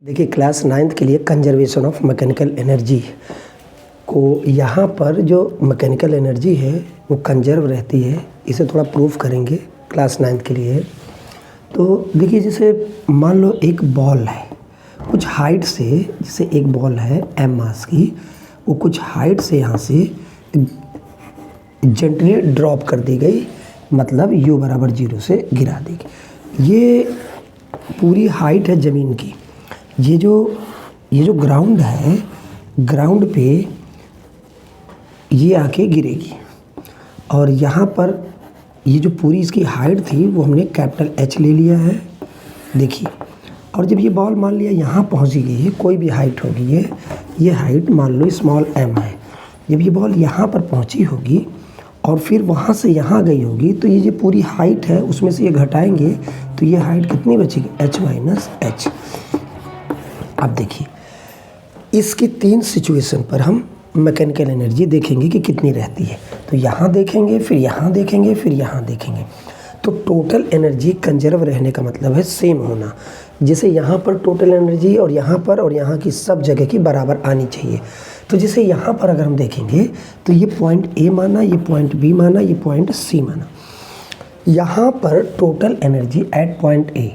देखिए class 9th के लिए कंजर्वेशन ऑफ मैकेनिकल एनर्जी को यहाँ पर जो मैकेनिकल एनर्जी है वो कंजर्व रहती है। इसे थोड़ा प्रूफ करेंगे क्लास 9th के लिए। तो देखिए जैसे मान लो एक बॉल है कुछ हाइट से, जैसे एक बॉल है m मास की, वो कुछ हाइट से यहाँ से जेंटली ड्रॉप कर दी गई, मतलब u बराबर 0 से गिरा दी गई। ये पूरी हाइट है ज़मीन की। ये जो ग्राउंड है, ग्राउंड पे ये आके गिरेगी और यहाँ पर ये जो पूरी इसकी हाइट थी वो हमने कैपिटल H ले लिया है। देखिए, और जब ये बॉल मान लिया यहाँ पहुँच गई है, कोई भी हाइट होगी, ये हाइट मान लो स्मॉल m है। जब ये बॉल यहाँ पर पहुँची होगी और फिर वहाँ से यहाँ गई होगी, तो ये जो पूरी हाइट है उसमें से ये घटाएंगे तो ये हाइट कितनी बचेगी, h माइनस h। अब देखिए इसकी 3 सिचुएशन पर हम मैकेनिकल एनर्जी देखेंगे कि कितनी रहती है। तो यहाँ देखेंगे, फिर यहाँ देखेंगे, फिर यहाँ देखेंगे। तो टोटल एनर्जी कंजर्व रहने का मतलब है सेम होना। जैसे यहाँ पर टोटल एनर्जी और यहाँ की सब जगह की बराबर आनी चाहिए। तो जैसे यहाँ पर अगर हम देखेंगे तो ये पॉइंट A माना, ये पॉइंट B माना, ये पॉइंट C माना। यहाँ पर total energy at point A,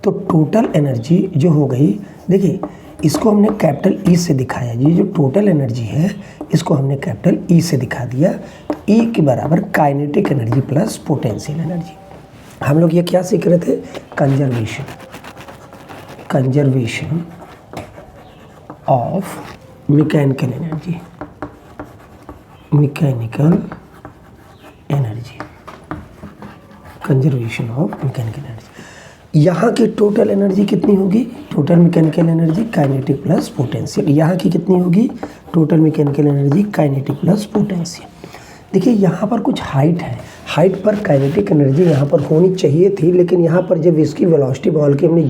तो टोटल एनर्जी जो हो गई, देखिए इसको हमने कैपिटल E से दिखाया। ये जो टोटल एनर्जी है इसको हमने कैपिटल E से दिखा दिया। तो E के बराबर kinetic energy plus potential energy. हम लोग ये क्या सीख रहे थे, conservation of mechanical energy, conservation of mechanical energy. यहाँ की टोटल एनर्जी कितनी होगी, total mechanical energy kinetic plus potential. यहाँ की कितनी होगी, total mechanical energy kinetic plus potential. देखिए यहाँ पर कुछ हाइट है, हाइट पर काइनेटिक एनर्जी यहाँ पर होनी चाहिए थी, लेकिन यहाँ पर जब इसकी वेलोसिटी बॉल की हमने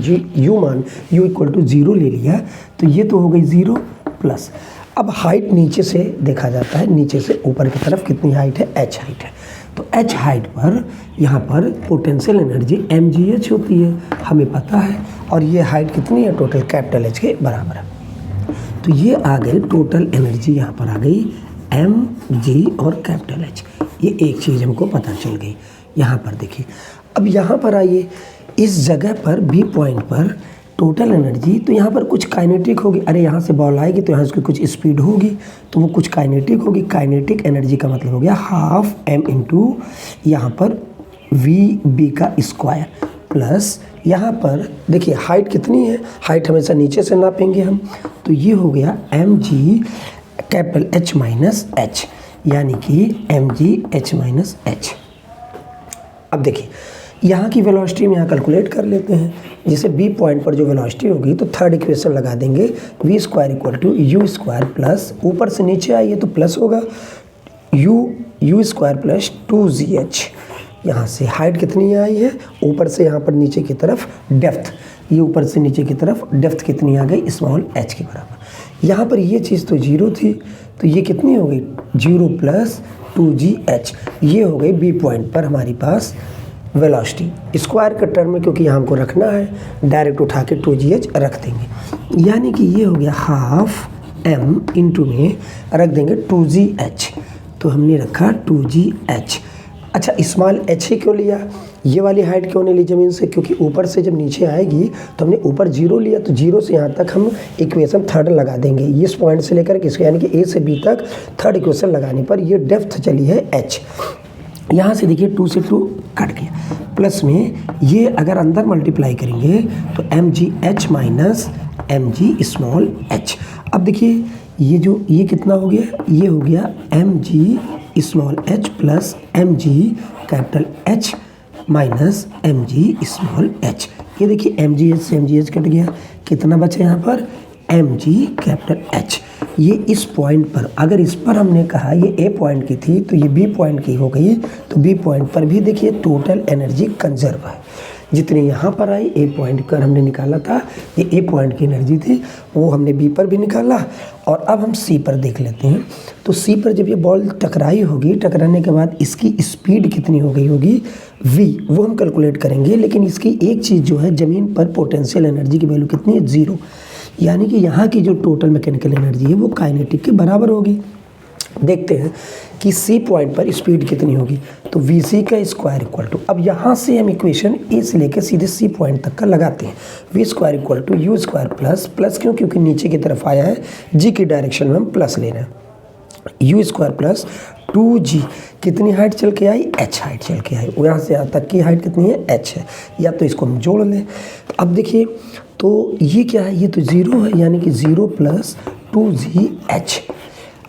u इक्वल टू 0 ले लिया तो ये तो हो गई 0 प्लस। अब हाइट नीचे से देखा जाता है, नीचे से ऊपर की तरफ कितनी हाइट है, h हाइट है। तो h हाइट पर यहाँ पर पोटेंशियल एनर्जी mgh होती है, हमें पता है। और ये हाइट कितनी है, टोटल कैपिटल H के बराबर है। तो ये आ गई टोटल एनर्जी, यहाँ पर आ गई mg और कैपिटल H। ये एक चीज़ हमको पता चल गई। यहाँ पर देखिए, अब यहाँ पर आइए, इस जगह पर B पॉइंट पर टोटल एनर्जी, तो यहाँ पर कुछ काइनेटिक होगी। अरे यहाँ से बॉल आएगी तो यहाँ इसकी कुछ स्पीड होगी, तो वो कुछ काइनेटिक होगी। काइनेटिक एनर्जी का मतलब हो गया हाफ m इंटू यहाँ पर VB का स्क्वायर प्लस यहाँ पर देखिए हाइट कितनी है, हाइट हमेशा नीचे से नापेंगे हम, तो ये हो गया mg capital H minus H, यानी कि mg H माइनस H। अब देखिए यहाँ की वेलोसिटी हम यहाँ कैलकुलेट कर लेते हैं। जैसे B पॉइंट पर जो वेलोसिटी होगी तो थर्ड इक्वेशन लगा देंगे, v square equal to u square plus, ऊपर से नीचे आइए तो प्लस होगा, u स्क्वायर प्लस 2gh। यहाँ से हाइट कितनी आई है, ऊपर से यहाँ पर नीचे की तरफ डेप्थ, ये ऊपर से नीचे की तरफ डेप्थ कितनी आ गई, स्मॉल h के बराबर। यहाँ पर ये चीज़ तो 0 थी, तो ये कितनी हो गई, 0 प्लस 2gh। ये हो गई B पॉइंट पर हमारी पास वेलोसिटी स्क्वायर के टर्म में, क्योंकि यहाँ हमको रखना है, डायरेक्ट उठा के 2gh रख देंगे। यानी कि ये हो गया हाफ m इंटू में रख देंगे 2gh, तो हमने रखा 2gh। अच्छा, स्मॉल h ही क्यों लिया, ये वाली हाइट क्यों नहीं ली ज़मीन से, क्योंकि ऊपर से जब नीचे आएगी तो हमने ऊपर 0 लिया, तो 0 से यहाँ तक हम इक्वेशन थर्ड लगा देंगे। इस पॉइंट से लेकर किसको, यानी कि A से B तक थर्ड इक्वेशन लगाने पर ये डेप्थ चली है h। यहाँ से देखिए 2 से 2 कट गया, प्लस में ये अगर अंदर मल्टीप्लाई करेंगे तो mgh minus mg small h। अब देखिए ये कितना हो गया, ये हो गया mg small h plus mg capital H minus mg small h। ये देखिए mgh से mgh कट गया, कितना बचा यहाँ पर, mg कैपिटल H। ये इस पॉइंट पर, अगर इस पर हमने कहा ये A पॉइंट की थी तो ये B पॉइंट की हो गई, तो B पॉइंट पर भी देखिए टोटल एनर्जी कंजर्व है। जितनी यहाँ पर आई A पॉइंट पर हमने निकाला था, ये A पॉइंट की एनर्जी थी, वो हमने B पर भी निकाला। और अब हम C पर देख लेते हैं। तो C पर जब ये बॉल टकराई होगी, टकराने के बाद इसकी स्पीड कितनी हो गई होगी, V, वो हम कैलकुलेट करेंगे। लेकिन इसकी एक चीज़ जो है, ज़मीन पर पोटेंशियल एनर्जी की वैल्यू कितनी है, 0। यानी कि यहाँ की जो टोटल मैकेनिकल एनर्जी है वो काइनेटिक के बराबर होगी। देखते हैं कि सी पॉइंट पर स्पीड कितनी होगी, तो वी सी का स्क्वायर इक्वल टू, अब यहाँ से हम इक्वेशन ए से लेकर सीधे सी पॉइंट तक का लगाते हैं। V square equal to U square plus क्यों, क्योंकि नीचे की तरफ आया है, जी की डायरेक्शन में हम प्लस ले रहे हैं, यू स्क्वायर प्लस 2g, कितनी हाइट चल के आई, h हाइट चल के आई, यहाँ से यहाँ तक की हाइट कितनी है, h है, या तो इसको हम जोड़ लें। अब देखिए तो ये क्या है, ये तो 0 है, यानी कि 0 + 2gh।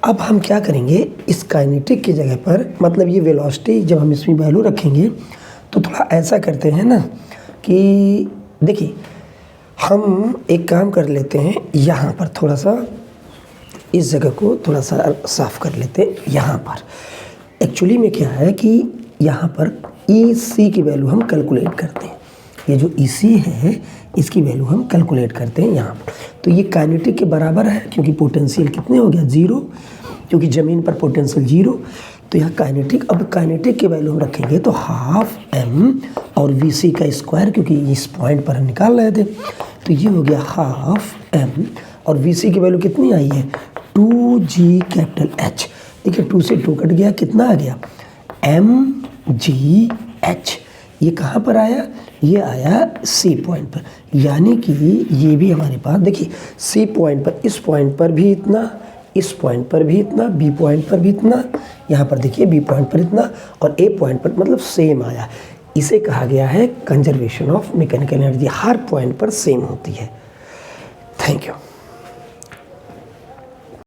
अब हम क्या करेंगे, इस काइनेटिक की जगह पर, मतलब ये वेलोसिटी जब हम इसमें वैल्यू रखेंगे तो थोड़ा ऐसा करते हैं ना कि देखिए हम एक काम कर लेते हैं, यहाँ पर थोड़ा सा इस जगह को थोड़ा सा साफ कर लेते हैं। यहाँ पर एक्चुअली में क्या है कि यहाँ पर ई सी की वैल्यू हम कैलकुलेट करते हैं, ये जो ई सी है इसकी वैल्यू हम कैलकुलेट करते हैं यहाँ पर। तो ये काइनेटिक के बराबर है, क्योंकि पोटेंशियल कितने हो गया, 0, क्योंकि ज़मीन पर पोटेंशियल 0, तो यहाँ काइनेटिक, अब काइनेटिक की वैल्यू हम रखेंगे तो हाफ m और वी सी का स्क्वायर, क्योंकि इस पॉइंट पर हम निकाल रहे थे, तो ये हो गया हाफ m, और वी सी की वैल्यू कितनी आई है, 2g कैपिटल H। देखिए 2 से 2 कट गया, कितना आ गया, mgh। ये कहाँ पर आया, ये आया सी पॉइंट पर, यानी कि ये भी हमारे पास, देखिए सी पॉइंट पर, इस पॉइंट पर भी इतना, इस पॉइंट पर भी इतना, बी पॉइंट पर भी इतना, यहाँ पर देखिए बी पॉइंट पर इतना, और ए पॉइंट पर, मतलब सेम आया। इसे कहा गया है conservation of mechanical energy, her point पर सेम होती है। Thank you.